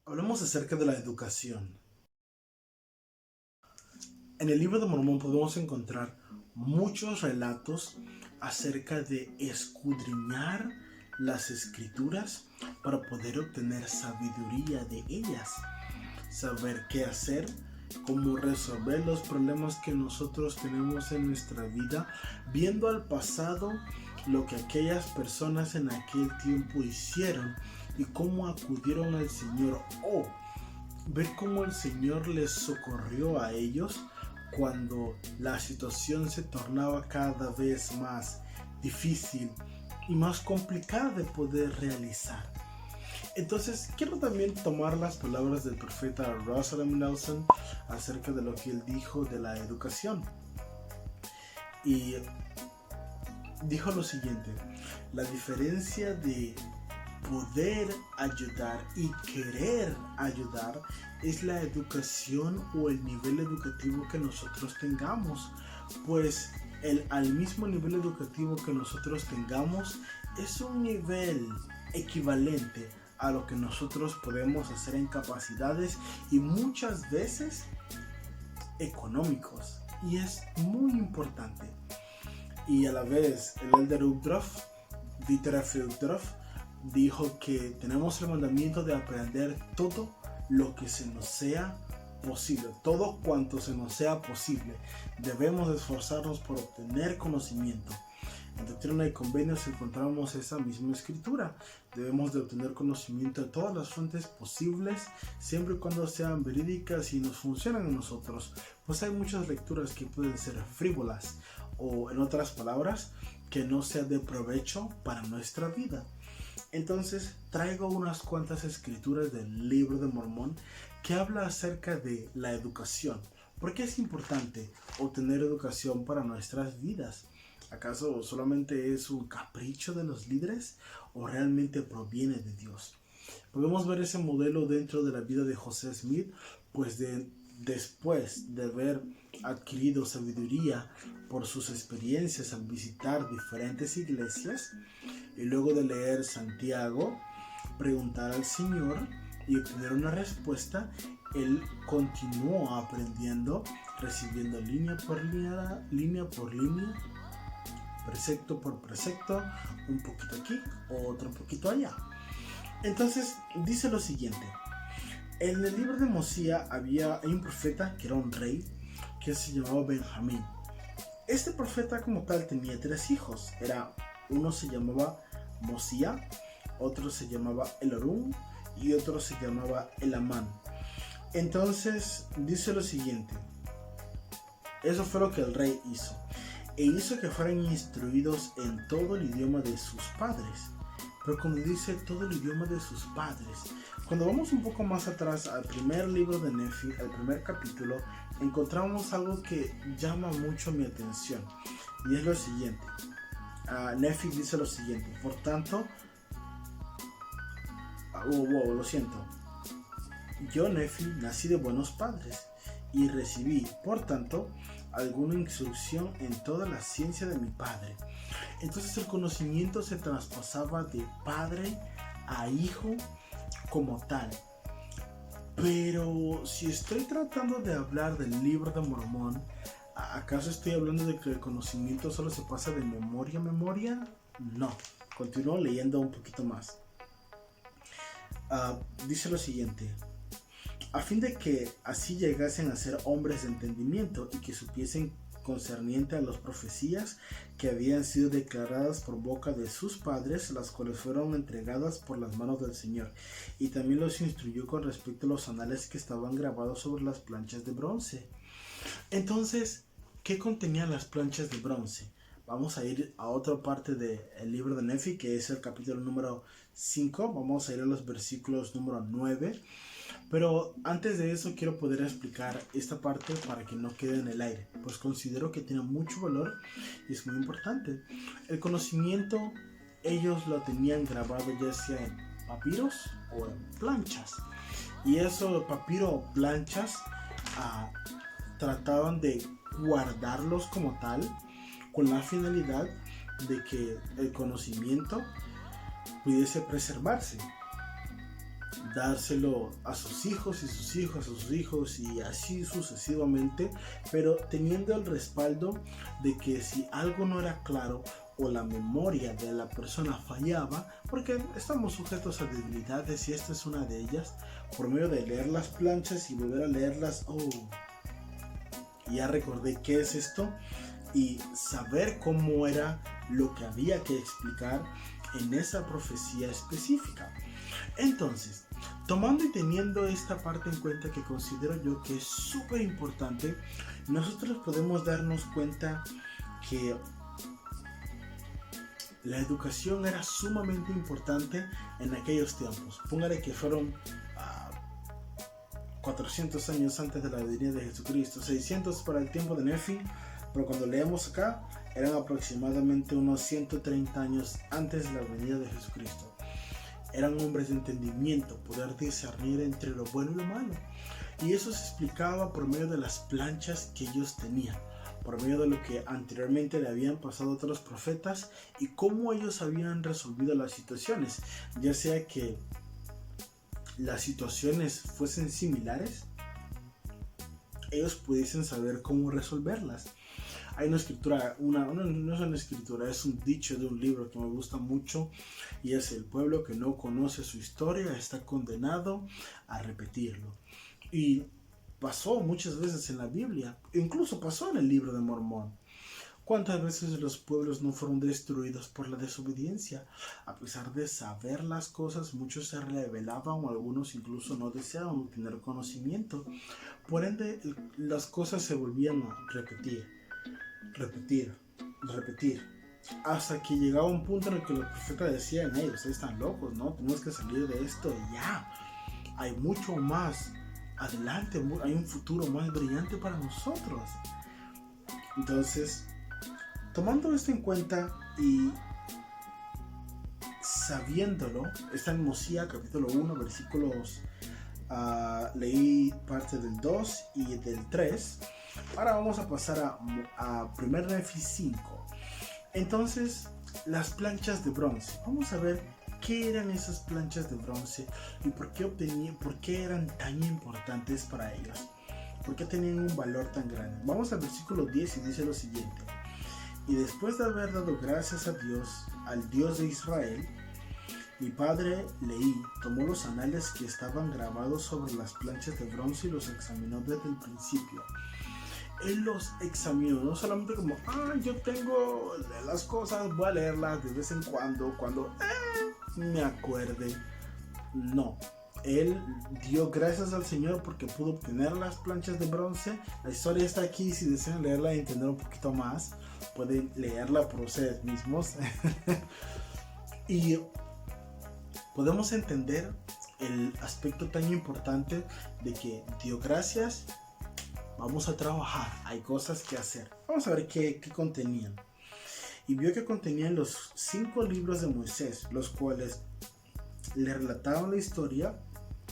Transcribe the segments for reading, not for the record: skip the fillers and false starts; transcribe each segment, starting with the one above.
Hablemos acerca de la educación. En el libro de Mormón podemos encontrar muchos relatos acerca de escudriñar las escrituras para poder obtener sabiduría de ellas, saber qué hacer, cómo resolver los problemas que nosotros tenemos en nuestra vida, viendo al pasado lo que aquellas personas en aquel tiempo hicieron y cómo acudieron al Señor, o ver cómo el Señor les socorrió a ellos cuando la situación se tornaba cada vez más difícil y más complicada de poder realizar. Entonces quiero también tomar las palabras del profeta Russell M. Nelson acerca de lo que él dijo de la educación. Y dijo lo siguiente: la diferencia de poder ayudar y querer ayudar es la educación o el nivel educativo que nosotros tengamos, pues al mismo nivel educativo que nosotros tengamos es un nivel equivalente a lo que nosotros podemos hacer en capacidades y muchas veces económicos, y es muy importante. Y a la vez el elder Uchtdorf, Dieter F. Uchtdorf, dijo que tenemos el mandamiento de aprender todo lo que se nos sea posible, todo cuanto se nos sea posible. Debemos esforzarnos por obtener conocimiento. En Doctrina y Convenios encontramos esa misma escritura. Debemos de obtener conocimiento de todas las fuentes posibles, siempre y cuando sean verídicas y nos funcionan a nosotros, pues hay muchas lecturas que pueden ser frívolas, o en otras palabras, que no sea de provecho para nuestra vida. Entonces traigo unas cuantas escrituras del libro de Mormón que habla acerca de la educación. ¿Por qué es importante obtener educación para nuestras vidas? ¿Acaso solamente es un capricho de los líderes o realmente proviene de Dios? Podemos ver ese modelo dentro de la vida de José Smith, pues después de haber adquirido sabiduría por sus experiencias al visitar diferentes iglesias y luego de leer Santiago, preguntar al Señor y obtener una respuesta, él continuó aprendiendo, recibiendo línea por línea, precepto por precepto, un poquito aquí, otro poquito allá. Entonces dice lo siguiente: en el libro de Mosía hay un profeta que era un rey que se llamaba Benjamín. Este profeta como tal tenía 3 hijos. Uno se llamaba Mosía, otro se llamaba Elorum y otro se llamaba Elamán. Entonces dice lo siguiente: eso fue lo que el rey hizo, e hizo que fueran instruidos en todo el idioma de sus padres. Pero cuando dice todo el idioma de sus padres, cuando vamos un poco más atrás al primer libro de Nefi, al primer capítulo, encontramos algo que llama mucho mi atención, y es lo siguiente. Nefi dice lo siguiente: por tanto, lo siento, yo Nefi nací de buenos padres y recibí, por tanto, alguna instrucción en toda la ciencia de mi padre. Entonces el conocimiento se traspasaba de padre a hijo como tal. Pero si estoy tratando de hablar del libro de Mormón, ¿acaso estoy hablando de que el conocimiento solo se pasa de memoria a memoria? No, continúo leyendo un poquito más. Dice lo siguiente: a fin de que así llegasen a ser hombres de entendimiento y que supiesen concerniente a las profecías que habían sido declaradas por boca de sus padres, las cuales fueron entregadas por las manos del Señor, y también los instruyó con respecto a los anales que estaban grabados sobre las planchas de bronce. Entonces, ¿qué contenían las planchas de bronce? Vamos a ir a otra parte del libro de Nefi, que es el capítulo número 5. Vamos a ir a los versículos número 9. Pero antes de eso quiero poder explicar esta parte para que no quede en el aire, pues considero que tiene mucho valor y es muy importante. El conocimiento ellos lo tenían grabado ya sea en papiros o en planchas, y eso, papiro o planchas, trataban de guardarlos como tal, con la finalidad de que el conocimiento pudiese preservarse. dárselo a sus hijos y sus hijos a sus hijos y así sucesivamente, pero teniendo el respaldo de que si algo no era claro o la memoria de la persona fallaba, porque estamos sujetos a debilidades y esta es una de ellas, por medio de leer las planchas y volver a leerlas, ya recordé qué es esto, y saber cómo era lo que había que explicar en esa profecía específica. Entonces, tomando y teniendo esta parte en cuenta, que considero yo que es súper importante, nosotros podemos darnos cuenta que la educación era sumamente importante en aquellos tiempos. Póngale que fueron 400 años antes de la venida de Jesucristo, 600 para el tiempo de Nefi, pero cuando leemos acá eran aproximadamente unos 130 años antes de la venida de Jesucristo. Eran hombres de entendimiento, poder discernir entre lo bueno y lo malo, y eso se explicaba por medio de las planchas que ellos tenían, por medio de lo que anteriormente le habían pasado a otros profetas y cómo ellos habían resolvido las situaciones, ya sea que las situaciones fuesen similares, ellos pudiesen saber cómo resolverlas. Hay una escritura, no es una escritura, es un dicho de un libro que me gusta mucho, y es: el pueblo que no conoce su historia está condenado a repetirlo. Y pasó muchas veces en la Biblia, incluso pasó en el libro de Mormón. ¿Cuántas veces los pueblos no fueron destruidos por la desobediencia? A pesar de saber las cosas, muchos se rebelaban o algunos incluso no deseaban tener conocimiento. Por ende, las cosas se volvían a repetir, hasta que llegaba un punto en el que los profetas decían: hey, ustedes están locos, ¿no? Tenemos que salir de esto y ya. Hay mucho más adelante, hay un futuro más brillante para nosotros. Entonces, tomando esto en cuenta y sabiéndolo, está en Mosía capítulo 1 versículos, leí parte del 2 y del 3. Ahora vamos a pasar a 1 Nefi 5. Entonces, las planchas de bronce. Vamos a ver qué eran esas planchas de bronce y por qué eran tan importantes para ellos. ¿Por qué tenían un valor tan grande? Vamos al versículo 10 y dice lo siguiente: y después de haber dado gracias a Dios, al Dios de Israel, mi padre Leí tomó los anales que estaban grabados sobre las planchas de bronce y los examinó desde el principio. Él los examinó, no solamente como: yo tengo las cosas, voy a leerlas de vez en cuando me acuerde. No, él dio gracias al Señor porque pudo obtener las planchas de bronce. La historia está aquí, si desean leerla y entender un poquito más, pueden leerla por ustedes mismos. Y podemos entender el aspecto tan importante de que dio gracias. Vamos a trabajar, hay cosas que hacer. Vamos a ver qué contenían. Y vio que contenían los 5 libros de Moisés, los cuales le relataban la historia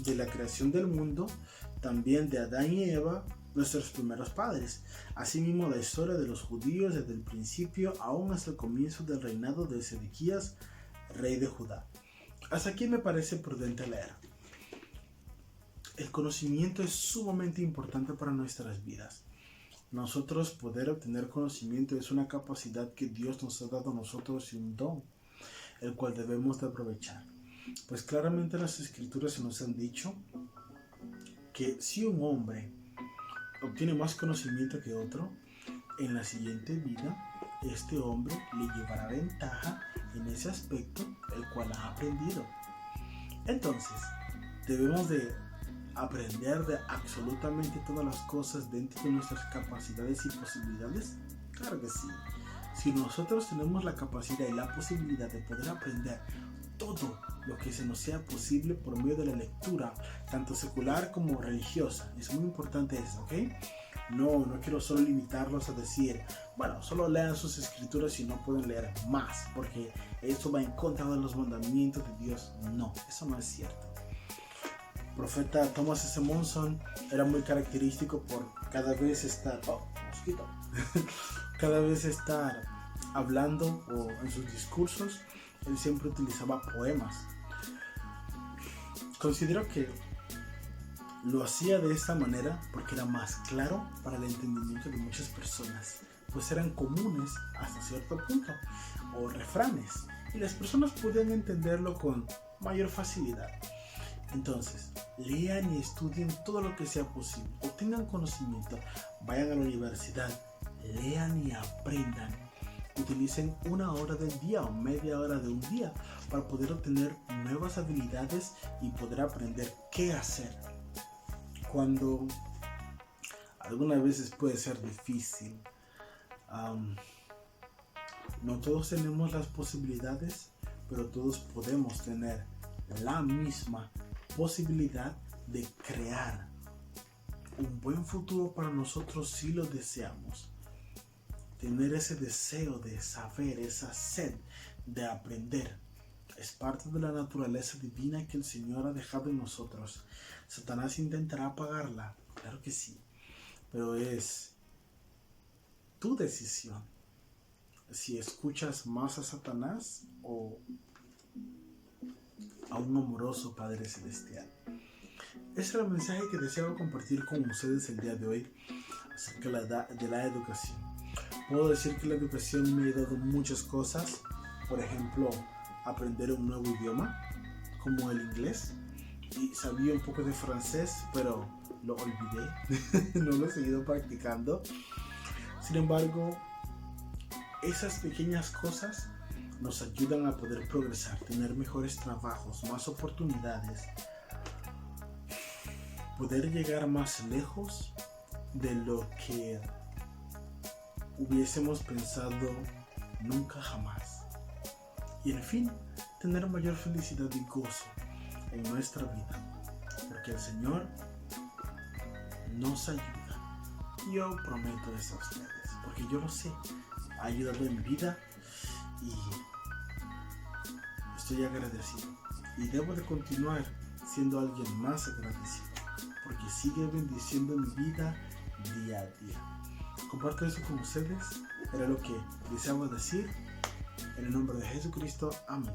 de la creación del mundo, también de Adán y Eva, nuestros primeros padres, asimismo la historia de los judíos desde el principio aún hasta el comienzo del reinado de Sedequías, rey de Judá. Hasta aquí me parece prudente leer. El conocimiento es sumamente importante para nuestras vidas. Nosotros poder obtener conocimiento es una capacidad que Dios nos ha dado a nosotros y un don, el cual debemos de aprovechar. Pues claramente en las escrituras se nos han dicho que si un hombre obtiene más conocimiento que otro, en la siguiente vida este hombre le llevará ventaja en ese aspecto el cual ha aprendido. Entonces, debemos de aprender de absolutamente todas las cosas dentro de nuestras capacidades y posibilidades. Claro que sí. Si nosotros tenemos la capacidad y la posibilidad de poder aprender todo lo que se nos sea posible por medio de la lectura, tanto secular como religiosa, es muy importante eso, ¿ok? No quiero solo limitarlos a decir, bueno, solo lean sus escrituras y no pueden leer más, porque eso va en contra de los mandamientos de Dios. No, eso no es cierto. El profeta Thomas S. Monson era muy característico por cada vez estar, cada vez estar hablando o en sus discursos, él siempre utilizaba poemas. Considero que lo hacía de esta manera porque era más claro para el entendimiento de muchas personas, pues eran comunes hasta cierto punto, o refranes, y las personas podían entenderlo con mayor facilidad. Entonces, lean y estudien todo lo que sea posible, obtengan conocimiento, vayan a la universidad, lean y aprendan. Utilicen 1 hora del día o media hora de un día para poder obtener nuevas habilidades y poder aprender qué hacer. Cuando algunas veces puede ser difícil, no todos tenemos las posibilidades, pero todos podemos tener la misma posibilidad de crear un buen futuro para nosotros si lo deseamos. Tener ese deseo de saber, esa sed de aprender, es parte de la naturaleza divina que el Señor ha dejado en nosotros. Satanás intentará apagarla, claro que sí, pero es tu decisión si escuchas más a Satanás o a un amoroso Padre Celestial. Ese era el mensaje que deseo compartir con ustedes el día de hoy acerca de la educación. Puedo decir que la educación me ha dado muchas cosas, por ejemplo, aprender un nuevo idioma, como el inglés, y sabía un poco de francés, pero lo olvidé, no lo he seguido practicando. Sin embargo, esas pequeñas cosas nos ayudan a poder progresar, tener mejores trabajos, más oportunidades, poder llegar más lejos de lo que hubiésemos pensado nunca jamás. Y en fin, tener mayor felicidad y gozo en nuestra vida, porque el Señor nos ayuda. Yo prometo eso a ustedes, porque yo lo sé, ha ayudado en mi vida y estoy agradecido. Y debo de continuar siendo alguien más agradecido, porque sigue bendiciendo mi vida día a día. Comparto eso con ustedes, era lo que deseaba decir. En el nombre de Jesucristo, amén.